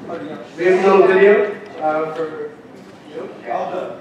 We have a little video for you. Okay.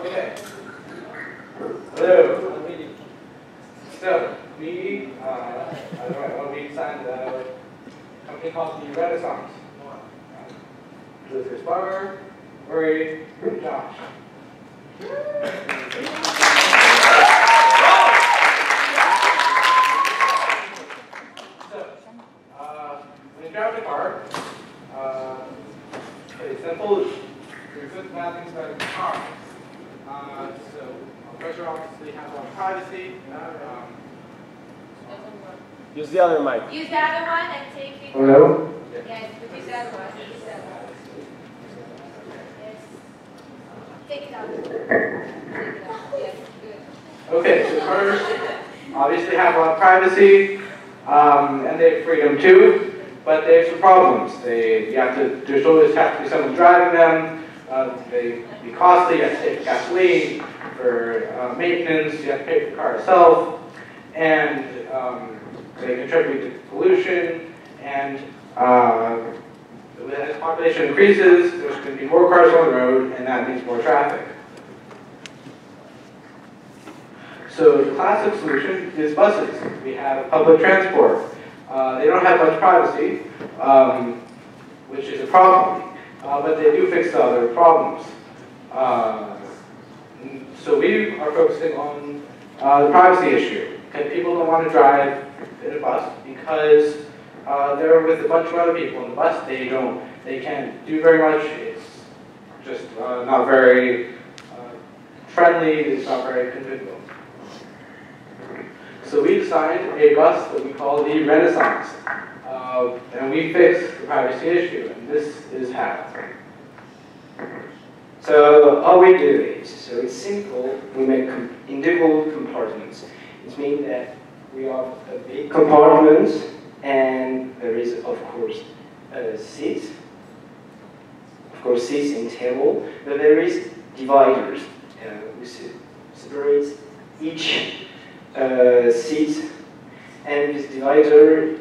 Okay. Hello. So, we signed a company called the Renaissance. Elizabeth Barber, Murray, and Josh. So, when you drive the car, it's simple. There's good bad things about the car. So, pressure obviously has a lot of privacy. Use the other mic. Use the other one and take it. Hello? Yes, use the other one. Use the other one. Yes. Take it out. Take it out. Yes, good. Okay, so cars obviously have a lot of privacy, and they have freedom too, but they have some problems. There's always have to be someone driving them. They be costly. You have to pay for gasoline, for maintenance. You have to pay for the car itself, and they contribute to pollution. And as population increases, there's going to be more cars on the road, and that means more traffic. So the classic solution is buses. We have public transport. They don't have much privacy, which is a problem. But they do fix the other problems. So we are focusing on the privacy issue. Okay, people don't want to drive in a bus because they're with a bunch of other people in the bus. They can't do very much. It's just not very friendly. It's not very convivial. So we designed a bus that we call the Renaissance. And we fixed the privacy issue, and this is how. So how we do it? So it's simple. We make individual compartments. It means that we have a big compartment, and there is, of course, a seat. Of course, seats and table, but there is dividers. We separate each seat, and this divider.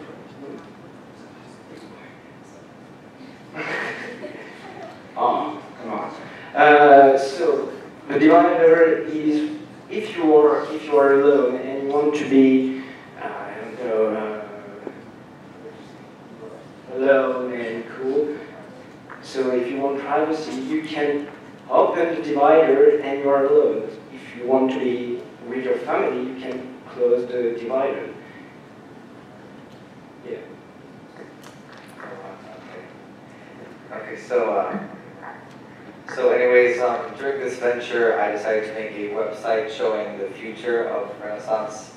Oh, come on. So the divider is if you are alone and you want to be, I don't know, alone and cool. So if you want privacy, you can open the divider and you are alone. If you want to be with your family, you can close the divider. Yeah. Okay, so anyways, during this venture, I decided to make a website showing the future of Renaissance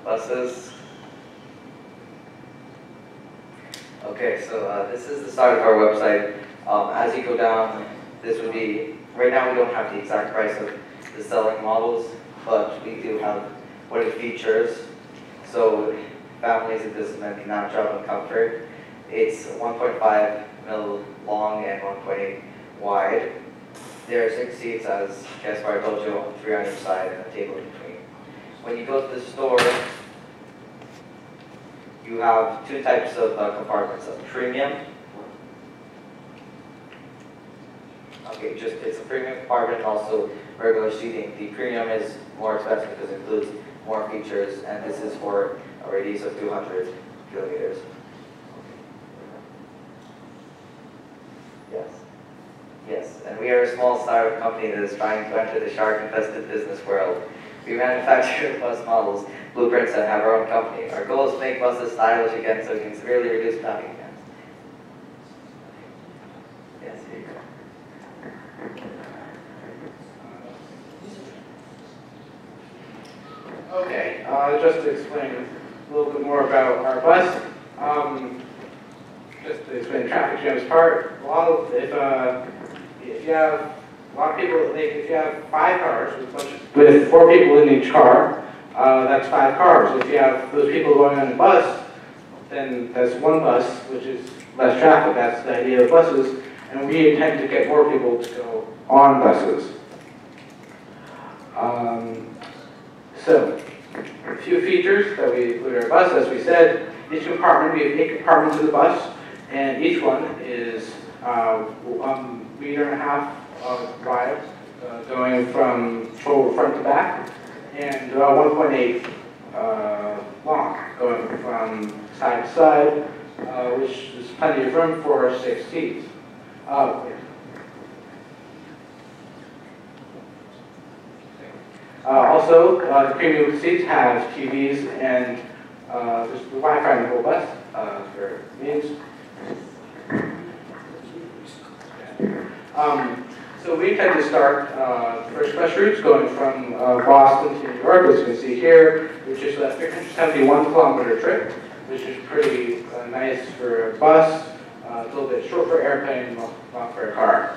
buses. Okay, so this is the start of our website. As you go down, this would be, right now we don't have the exact price of the selling models, but we do have What are the features? So families and businessmen can now travel in comfort. It's 1.5 mil long and 1.8 wide. There are 6 seats, as Gaspar told you, 3 on each side and a table in between. When you go to the store, you have 2 types of compartments: a premium. Okay, it's a premium compartment and also regular seating. The premium is more expensive because it includes more features, and this is for a radius of 200 kilometers. Yes. Yes, and we are a small startup company that is trying to enter the shark-infested business world. We manufacture bus models, blueprints, and have our own company. Our goal is to make buses stylish again so we can severely reduce traffic jams. Yes, here you go. Okay, just to explain a little bit more about our bus. Just to explain the traffic jams part. If you have a lot of people, like if you have 5 cars with 4 people in each car, that's 5 cars. If you have those people going on a bus, then that's 1 bus, which is less traffic. That's the idea of buses, and we intend to get more people to go on buses. So, a few features that we include in our bus. As we said, each compartment, we have 8 compartments in the bus, and each one is 1.5 meter wide, going from front to back, and 1.8 long, going from side to side, which is plenty of room for 6 seats. Also, the premium seats have TVs and there's the Wi-Fi in the whole bus for means. So we intend to start first bus routes going from Boston to New York, as you can see here, which is a 371-kilometer trip, which is pretty nice for a bus, a little bit short for airplane, long for a car.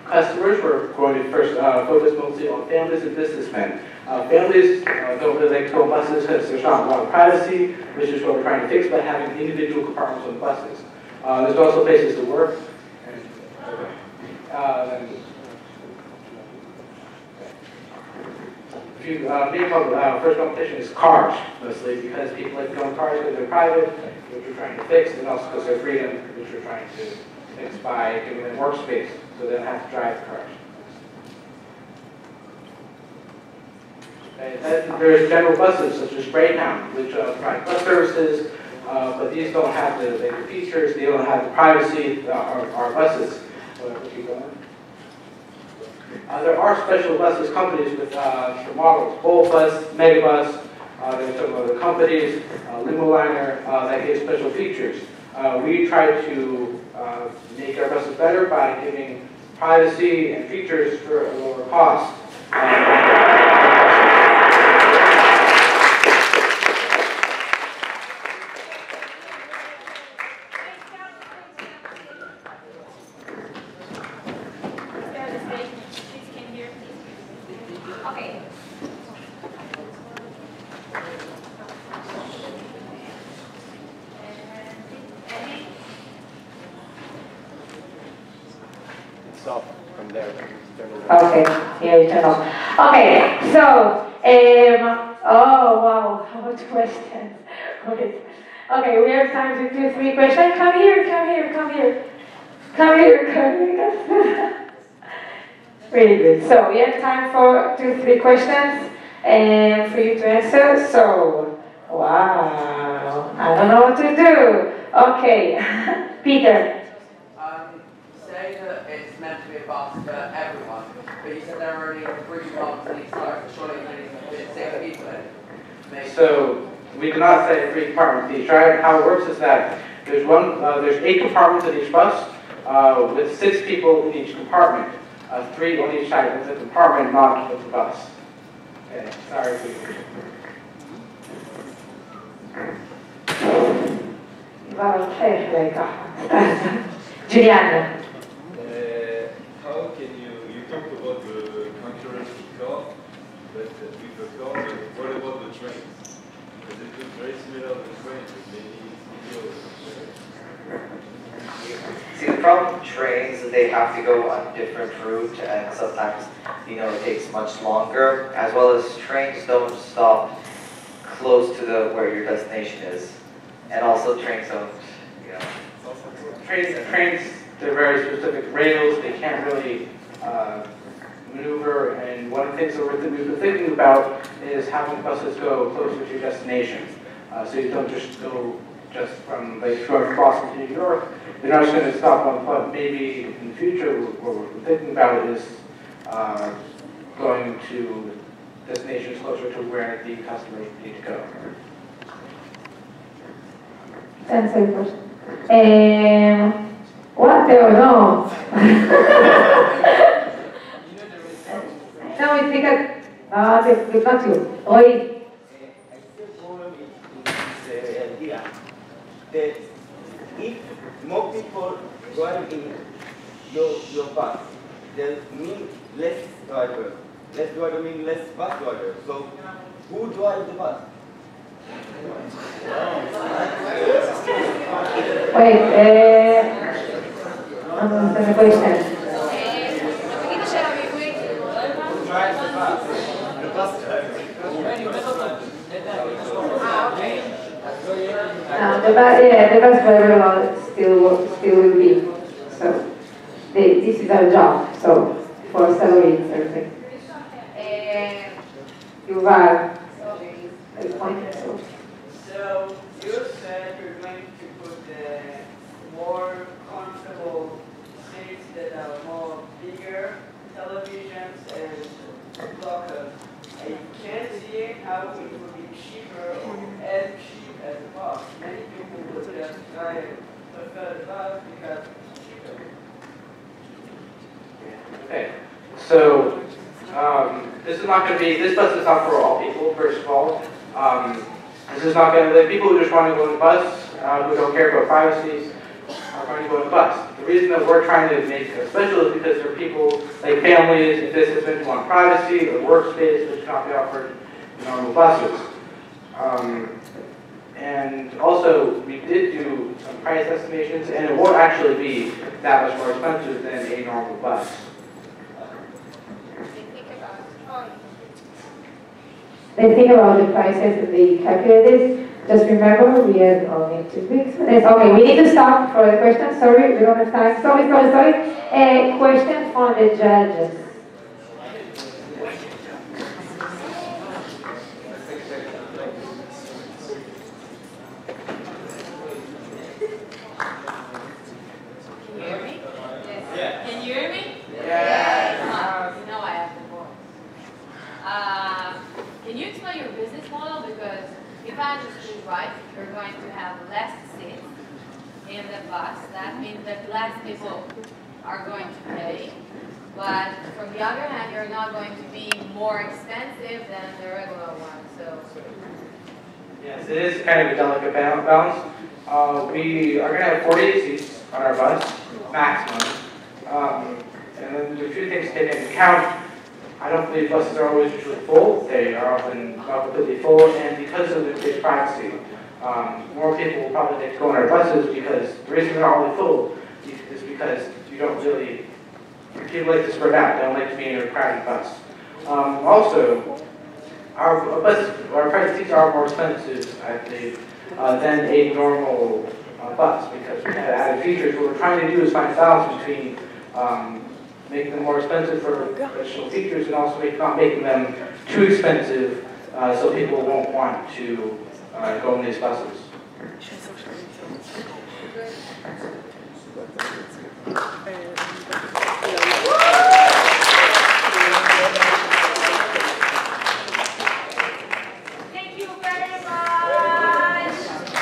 Customers, we're going to first focus mostly on families and businessmen. Families don't really like to go on buses because there's not a lot of privacy, which is what we're trying to fix by having individual compartments on the buses. There's also places to work. First competition is cars, mostly because people like to go in cars because they're private, which we're trying to fix, and also because they're freedom, which we're trying to fix by giving them workspace so they don't have to drive the cars. And then there's general buses such as Greyhound, which provide bus services, but these don't have the features, they don't have the privacy our buses. Keep going. There are special buses companies with the models, Bolt Bus, Megabus, there are some other companies, Limo Liner, that give special features. We try to make our buses better by giving privacy and features for a lower cost. Okay. So from there, Okay, yeah, you turn off. Okay, so, oh wow, how much questions? Wait. Okay, we have time to do 3 questions. Come here, come here, come here. Come here, come here. Really good. So, we have time for 2-3 questions for you to answer. So, wow, I don't know what to do. Okay, Peter. Say that it's meant to be a bus for everyone, but you said there are only 3 cars on each side, so surely you need to fit 6 people in. Maybe. So we do not say 3 compartments each, right? How it works is that there's 8 compartments in each bus with 6 people in each compartment, 3 on each side of the compartment, not of the bus. Okay, sorry. Giuliano. How can you talked about the concurrency car, but with the car, but what about the trains? Because it looks very similar to the trains, but maybe See, the problem with trains is they have to go on different route, and sometimes, it takes much longer, as well as trains don't stop close to where your destination is. And also trains don't, Trains, they're very specific rails, they can't really maneuver, and one of the things that we've been thinking about is having buses go closer to your destination. So you don't just go from Boston to New York. They're not just going to stop on foot. Maybe in the future, what we're thinking about is going to destinations closer to where the customers need to go. Answer the question. What? No. No, it's because the country. Oi. That if more people drive in your bus, then mean less driver. Less driver mean less bus driver. So who drives the bus? Wait, understand the question. The bus driver. The bus driver still will be. So this is our job. So for salary and everything. You are a point. So you said you're going to put more comfortable seats that are more bigger televisions and blockers. I can't see how it would be cheaper or as cheap as a bus. Many people would just prefer the bus because it's cheaper. Okay, so this bus is not for all people, first of all. This is not going to, the people who just want to go on the bus, who don't care about privacy, are going to go on the bus. The reason that we're trying to make it special is because there are people, like families and businessmen who want privacy or workspace, which cannot be offered in normal buses. And also, we did do some price estimations, and it won't actually be that much more expensive than a normal bus. They think about the prices and they calculate this. Just remember, we have only 2 weeks for this. Okay, we need to stop for the questions. Sorry, we don't have time. Sorry. A question from the judges. Can you hear me? Yes. Yeah. Can you hear me? Yes. You know I have the voice. Can you explain your business model? Because if I understood right, you're going to have less seats in the bus. That means that less people are going to pay. But from the other hand, you're not going to be more expensive than the regular one. So Yes, it is kind of a delicate balance. We are going to have 48 seats on our bus, maximum. And then there are 2 things to take into account. I don't believe buses are always usually full. They are often not completely full, and because of the increased privacy, more people will probably get to go on our buses because the reason they're not really full is because you don't really, people like to spread out. They don't like to be in a crowded bus. Also, our private seats are more expensive, I believe, than a normal bus because we have added features. What we're trying to do is find a balance between making them more expensive for additional features and also not making them too expensive so people won't want to go on these buses.